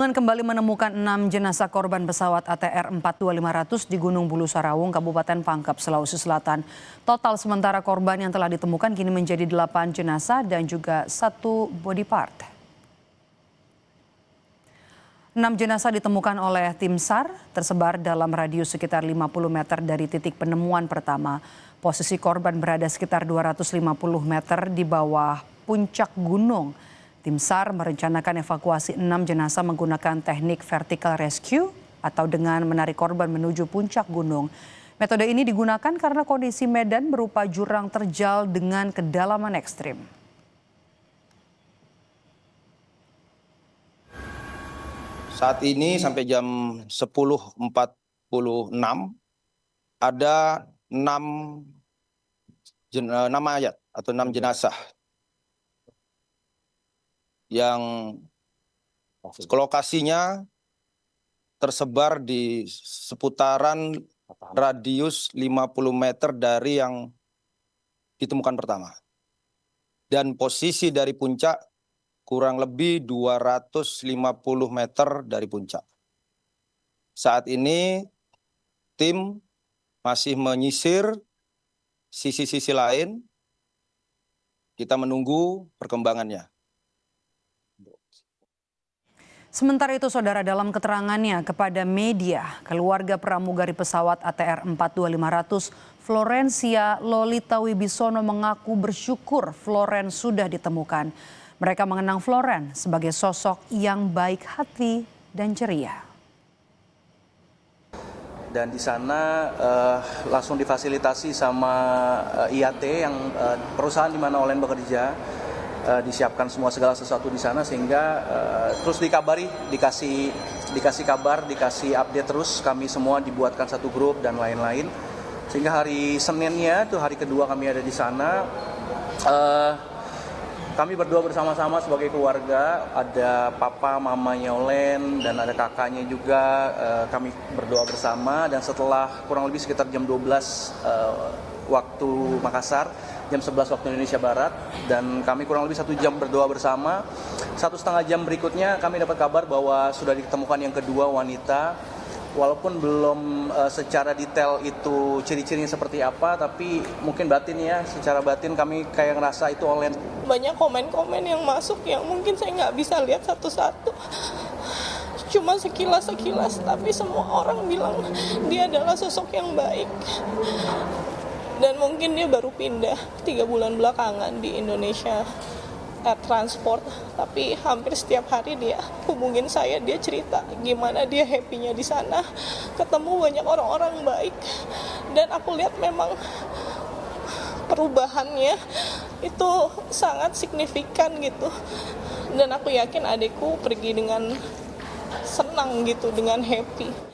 Kembali menemukan 6 jenazah korban pesawat ATR 42500 di Gunung Bulu Sarawung, Kabupaten Pangkep, Sulawesi Selatan. Total sementara korban yang telah ditemukan kini menjadi 8 jenazah dan juga 1 body part. 6 jenazah ditemukan oleh tim SAR tersebar dalam radius sekitar 50 meter dari titik penemuan pertama. Posisi korban berada sekitar 250 meter di bawah puncak gunung. Tim SAR merencanakan evakuasi 6 jenazah menggunakan teknik vertical rescue atau dengan menarik korban menuju puncak gunung. Metode ini digunakan karena kondisi medan berupa jurang terjal dengan kedalaman ekstrim. Saat ini sampai jam 10.46 ada 6 mayat atau 6 jenazah yang lokasinya tersebar di seputaran radius 50 meter dari yang ditemukan pertama. Dan posisi dari puncak kurang lebih 250 meter dari puncak. Saat ini tim masih menyisir sisi-sisi lain. Kita menunggu perkembangannya. Sementara itu, saudara, dalam keterangannya kepada media, keluarga pramugari pesawat ATR 42500 Florencia Lolita Wibisono mengaku bersyukur Floren sudah ditemukan. Mereka mengenang Floren sebagai sosok yang baik hati dan ceria. Dan di sana langsung difasilitasi sama IAT yang perusahaan di mana Olen bekerja. Disiapkan semua segala sesuatu di sana sehingga terus dikabari, dikasih kabar, dikasih update terus. Kami semua dibuatkan satu grup dan lain-lain sehingga hari Seninnya itu hari kedua kami ada di sana. Kami berdua bersama-sama sebagai keluarga, ada papa, mamanya Olen dan ada kakaknya juga. Kami berdoa bersama dan setelah kurang lebih sekitar jam 12 waktu Makassar, jam 11 waktu Indonesia Barat, dan kami kurang lebih 1 jam berdoa bersama. 1,5 jam berikutnya kami dapat kabar bahwa sudah ditemukan yang kedua wanita. Walaupun belum secara detail itu ciri-cirinya seperti apa, tapi mungkin batin ya, secara batin kami kayak ngerasa itu Olen. Banyak komen-komen yang masuk yang mungkin saya nggak bisa lihat satu-satu. Cuma sekilas, tapi semua orang bilang dia adalah sosok yang baik. Dan mungkin dia baru pindah 3 bulan belakangan di Indonesia Air Transport. Tapi hampir setiap hari dia hubungin saya, dia cerita gimana dia happy-nya di sana. Ketemu banyak orang-orang baik. Dan aku lihat memang perubahannya itu sangat signifikan gitu. Dan aku yakin adikku pergi dengan senang gitu, dengan happy.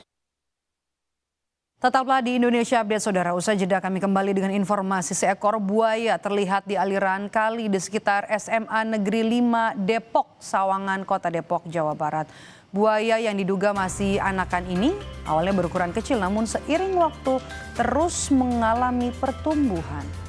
Tetaplah di Indonesia Update, saudara. Usai jeda kami kembali dengan informasi seekor buaya terlihat di aliran kali di sekitar SMA Negeri 5 Depok, Sawangan, Kota Depok, Jawa Barat. Buaya yang diduga masih anakan ini awalnya berukuran kecil namun seiring waktu terus mengalami pertumbuhan.